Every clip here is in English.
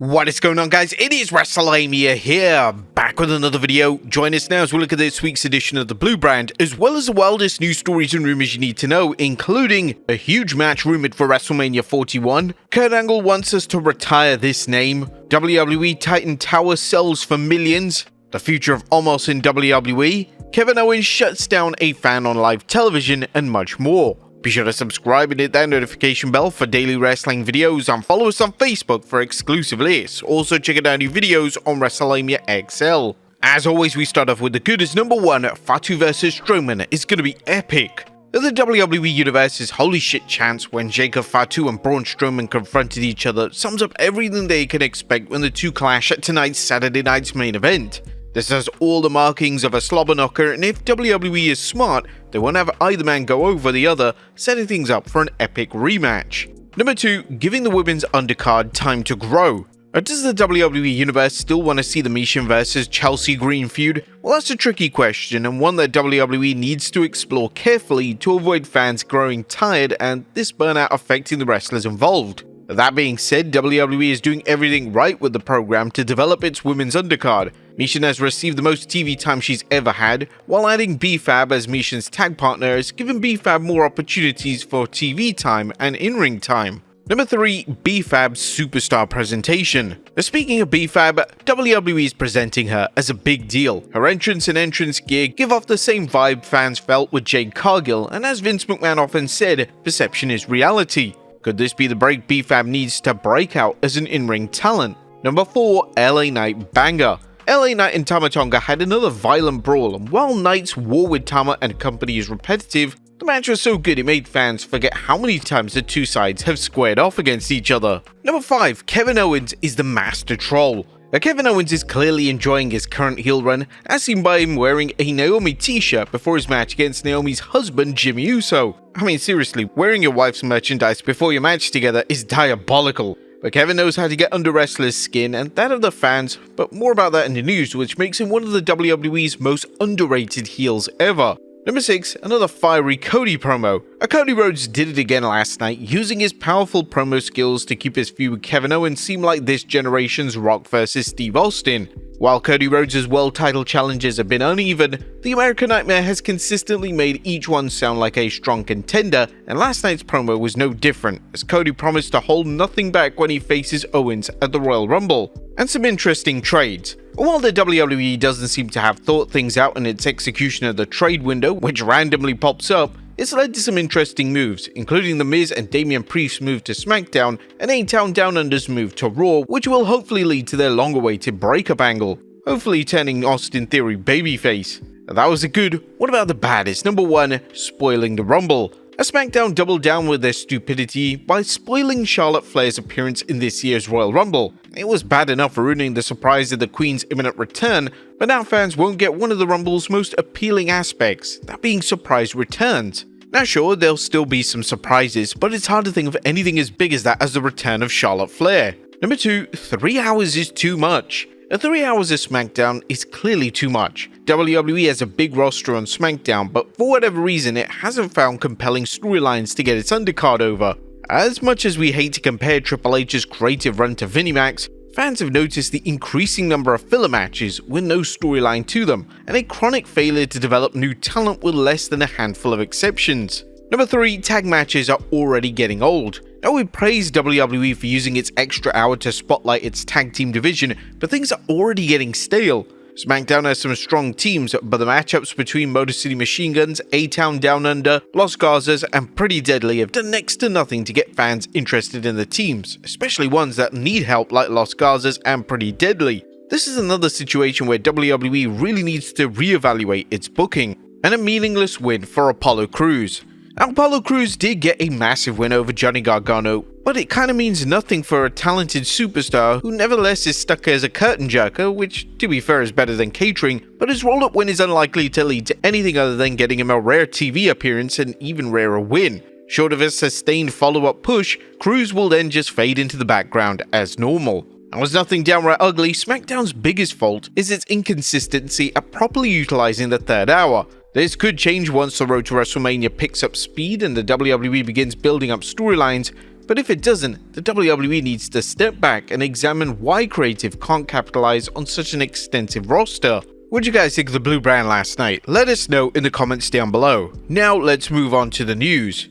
What is going on, guys? It is Wrestlelamia here, back with another video. Join us now as we look at this week's edition of the Blue Brand, as well as the wildest news stories and rumors you need to know, including a huge match rumored for WrestleMania 41, Kurt Angle wants us to retire this name, WWE Titan Tower sells for millions, the future of Omos in WWE, Kevin Owens shuts down a fan on live television, and much more. Be sure to subscribe and hit that notification bell for daily wrestling videos, and follow us on Facebook for exclusive lists. Also check out our new videos on Wrestlelamia XL. As always, we start off with the good as number one, Fatu vs Strowman is going to be epic. The WWE Universe's holy shit chance when Jacob Fatu and Braun Strowman confronted each other sums up everything they can expect when the two clash at tonight's Saturday night's main event. This has all the markings of a slobber knocker, and if WWE is smart, they won't have either man go over the other, setting things up for an epic rematch. Number 2, giving the women's undercard time to grow. Does the WWE Universe still want to see the Mission vs Chelsea Green feud? Well, that's a tricky question, and one that WWE needs to explore carefully to avoid fans growing tired and this burnout affecting the wrestlers involved. That being said, WWE is doing everything right with the program to develop its women's undercard. Mission has received the most TV time she's ever had, while adding B-Fab as Mission's tag partner has given B-Fab more opportunities for TV time and in-ring time. Number 3, B-Fab's superstar presentation. Speaking of B-Fab, WWE is presenting her as a big deal. Her entrance and entrance gear give off the same vibe fans felt with Jade Cargill, and as Vince McMahon often said, perception is reality. Could this be the break B-Fab needs to break out as an in-ring talent? Number 4, LA Knight banger. LA Knight and Tama Tonga had another violent brawl, and while Knight's war with Tama and company is repetitive, the match was so good it made fans forget how many times the two sides have squared off against each other. Number 5, Kevin Owens is the master troll. Kevin Owens is clearly enjoying his current heel run, as seen by him wearing a Naomi t-shirt before his match against Naomi's husband Jimmy Uso. I mean, seriously, wearing your wife's merchandise before your match together is diabolical. But Kevin knows how to get under wrestlers' skin and that of the fans, but more about that in the news, which makes him one of the WWE's most underrated heels ever. Number 6, another fiery Cody promo. Cody Rhodes did it again last night, using his powerful promo skills to keep his feud with Kevin Owens seem like this generation's Rock vs Steve Austin. While Cody Rhodes' world title challenges have been uneven, the American Nightmare has consistently made each one sound like a strong contender, and last night's promo was no different, as Cody promised to hold nothing back when he faces Owens at the Royal Rumble. And some interesting trades. While the WWE doesn't seem to have thought things out in its execution of the trade window, which randomly pops up, it's led to some interesting moves, including The Miz and Damian Priest's move to Smackdown and A-Town Down Under's move to Raw, which will hopefully lead to their long-awaited breakup angle, hopefully turning Austin Theory babyface. That was a good. What about the baddest? Number 1, spoiling the Rumble. SmackDown doubled down with their stupidity by spoiling Charlotte Flair's appearance in this year's Royal Rumble. It was bad enough ruining the surprise of the Queen's imminent return, but now fans won't get one of the Rumble's most appealing aspects, that being surprise returns. Now sure, there'll still be some surprises, but it's hard to think of anything as big as that as the return of Charlotte Flair. Number 2, 3 hours is too much. 3 hours of SmackDown is clearly too much. WWE has a big roster on SmackDown, but for whatever reason it hasn't found compelling storylines to get its undercard over. As much as we hate to compare Triple H's creative run to Vinnie Mac's, fans have noticed the increasing number of filler matches with no storyline to them, and a chronic failure to develop new talent with less than a handful of exceptions. Number 3, tag matches are already getting old. Now we praise WWE for using its extra hour to spotlight its tag team division, but things are already getting stale. SmackDown has some strong teams, but the matchups between Motor City Machine Guns, A-Town Down Under, Los Garzas, and Pretty Deadly have done next to nothing to get fans interested in the teams, especially ones that need help like Los Garzas and Pretty Deadly. This is another situation where WWE really needs to reevaluate its booking, and a meaningless win for Apollo Crews. Apollo Crews did get a massive win over Johnny Gargano, but it kinda means nothing for a talented superstar who nevertheless is stuck as a curtain jerker, which to be fair is better than catering, but his roll-up win is unlikely to lead to anything other than getting him a rare TV appearance and even rarer win. Short of a sustained follow-up push, Crews will then just fade into the background as normal. And was nothing downright ugly, SmackDown's biggest fault is its inconsistency at properly utilizing the third hour. This could change once the road to WrestleMania picks up speed and the WWE begins building up storylines, but if it doesn't, the WWE needs to step back and examine why creative can't capitalize on such an extensive roster. What did you guys think of the blue brand last night? Let us know in the comments down below. Now let's move on to the news.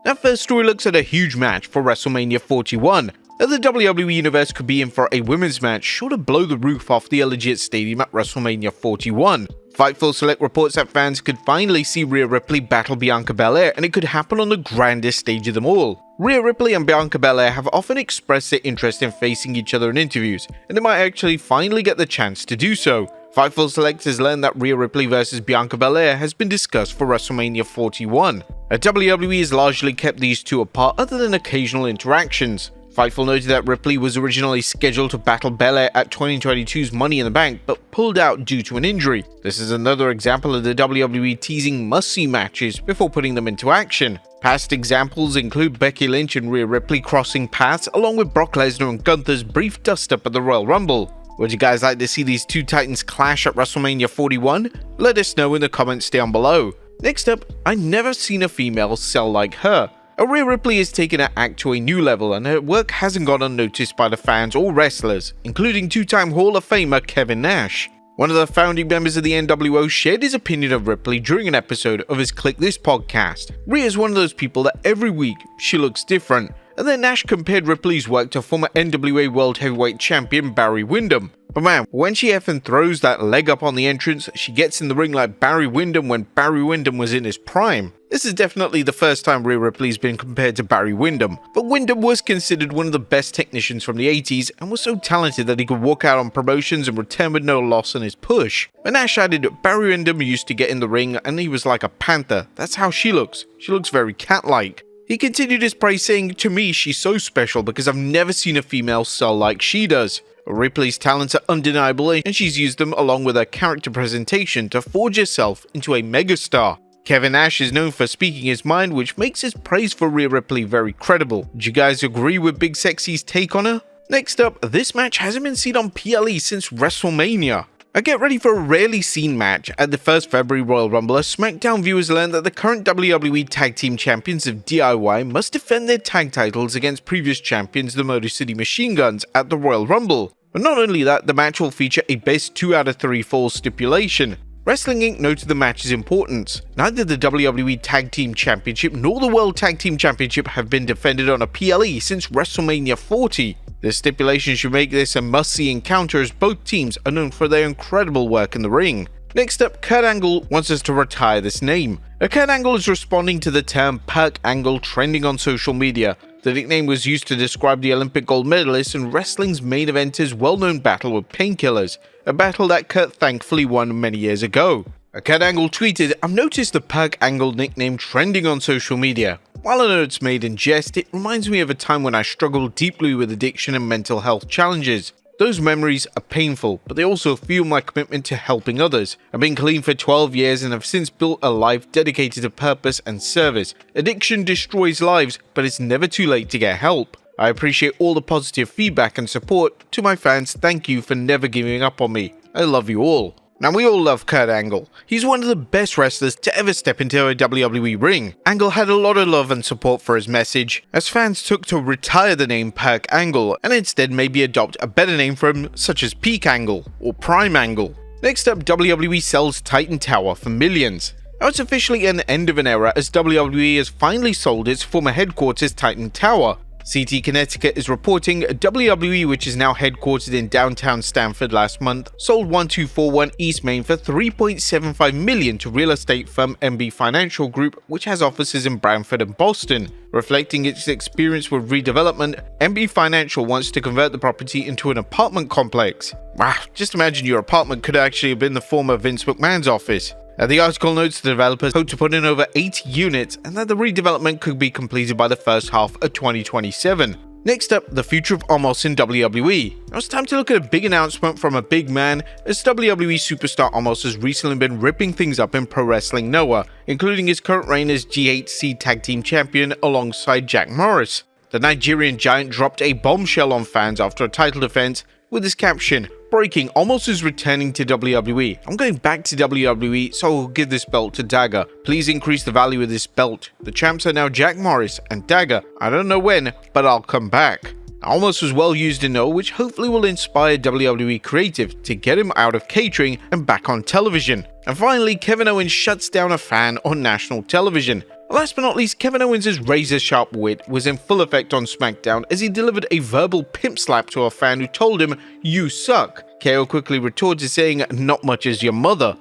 Our first story looks at a huge match for WrestleMania 41. The WWE Universe could be in for a women's match sure to blow the roof off the Allegiant Stadium at WrestleMania 41. Fightful Select reports that fans could finally see Rhea Ripley battle Bianca Belair, and it could happen on the grandest stage of them all. Rhea Ripley and Bianca Belair have often expressed their interest in facing each other in interviews, and they might actually finally get the chance to do so. Fightful Select has learned that Rhea Ripley vs Bianca Belair has been discussed for WrestleMania 41. WWE has largely kept these two apart other than occasional interactions. Fightful noted that Ripley was originally scheduled to battle Belair at 2022's Money in the Bank, but pulled out due to an injury. This is another example of the WWE teasing must-see matches before putting them into action. Past examples include Becky Lynch and Rhea Ripley crossing paths, along with Brock Lesnar and Gunther's brief dust-up at the Royal Rumble. Would you guys like to see these two titans clash at WrestleMania 41? Let us know in the comments down below. Next up, I've never seen a female sell like her. Rhea Ripley has taken her act to a new level, and her work hasn't gone unnoticed by the fans or wrestlers, including two-time Hall of Famer Kevin Nash. One of the founding members of the NWO shared his opinion of Ripley during an episode of his Click This podcast. Rhea is one of those people that every week she looks different, and then Nash compared Ripley's work to former NWA World Heavyweight Champion Barry Windham. But man, when she effing throws that leg up on the entrance, she gets in the ring like Barry Windham when Barry Windham was in his prime. This is definitely the first time Rhea Ripley's been compared to Barry Windham, but Windham was considered one of the best technicians from the 80s and was so talented that he could walk out on promotions and return with no loss in his push. But Nash added, Barry Windham used to get in the ring and he was like a panther. That's how she looks. She looks very cat-like. He continued his praise, saying, "To me, she's so special because I've never seen a female sell like she does. Ripley's talents are undeniable, and she's used them along with her character presentation to forge herself into a megastar." Kevin Nash is known for speaking his mind, which makes his praise for Rhea Ripley very credible. Do you guys agree with Big Sexy's take on her? Next up, this match hasn't been seen on PLE since WrestleMania. Get ready for a rarely seen match. At the first February Royal Rumble, Smackdown viewers learned that the current WWE Tag Team Champions of DIY must defend their tag titles against previous champions, the Motor City Machine Guns, at the Royal Rumble. But not only that, the match will feature a best 2 out of 3 falls stipulation. Wrestling Inc. noted the match's importance. Neither the WWE Tag Team Championship nor the World Tag Team Championship have been defended on a PLE since WrestleMania 40. The stipulation should make this a must-see encounter, as both teams are known for their incredible work in the ring. Next up, Kurt Angle wants us to retire this name. Kurt Angle is responding to the term Perk Angle trending on social media. The nickname was used to describe the Olympic gold medalist in wrestling's main eventer's well-known battle with painkillers, a battle that Kurt thankfully won many years ago. Kurt Angle tweeted, "I've noticed the Perk Angle nickname trending on social media. While I know it's made in jest, it reminds me of a time when I struggled deeply with addiction and mental health challenges. Those memories are painful, but they also fuel my commitment to helping others. I've been clean for 12 years and have since built a life dedicated to purpose and service. Addiction destroys lives, but it's never too late to get help. I appreciate all the positive feedback and support. To my fans, thank you for never giving up on me. I love you all." Now, we all love Kurt Angle. He's one of the best wrestlers to ever step into a WWE ring. Angle had a lot of love and support for his message, as fans took to retire the name Perk Angle and instead maybe adopt a better name for him, such as Peak Angle or Prime Angle. Next up, WWE sells Titan Tower for millions. Now, it's officially an end of an era, as WWE has finally sold its former headquarters Titan Tower. CT Connecticut is reporting WWE, which is now headquartered in downtown Stamford, last month, sold 1241 East Main for $3.75 million to real estate firm MB Financial Group, which has offices in Brantford and Boston. Reflecting its experience with redevelopment, MB Financial wants to convert the property into an apartment complex. Wow, just imagine your apartment could actually have been the former Vince McMahon's office. The article notes the developers hope to put in over 80 units and that the redevelopment could be completed by the first half of 2027. Next up, the future of Omos in WWE. Now it's time to look at a big announcement from a big man, as WWE superstar Omos has recently been ripping things up in Pro Wrestling Noah, including his current reign as GHC Tag Team Champion alongside Jack Morris. The Nigerian giant dropped a bombshell on fans after a title defense with his caption, Breaking, Omos is returning to WWE. I'm going back to WWE, so I'll give this belt to Dagger. Please increase the value of this belt. The champs are now Jack Morris and Dagger. I don't know when, but I'll come back. Omos was well used in O, which hopefully will inspire WWE creative to get him out of catering and back on television. And finally, Kevin Owens shuts down a fan on national television. Last but not least, Kevin Owens' razor-sharp wit was in full effect on Smackdown as he delivered a verbal pimp slap to a fan who told him, "You suck." KO quickly retorted saying, "Not much as your mother."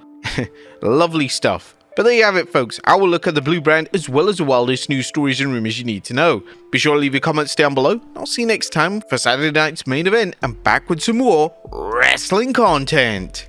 Lovely stuff. But there you have it, folks. I will look at the Blue brand as well as the wildest news stories and rumors you need to know. Be sure to leave your comments down below. I'll see you next time for Saturday night's main event and back with some more wrestling content.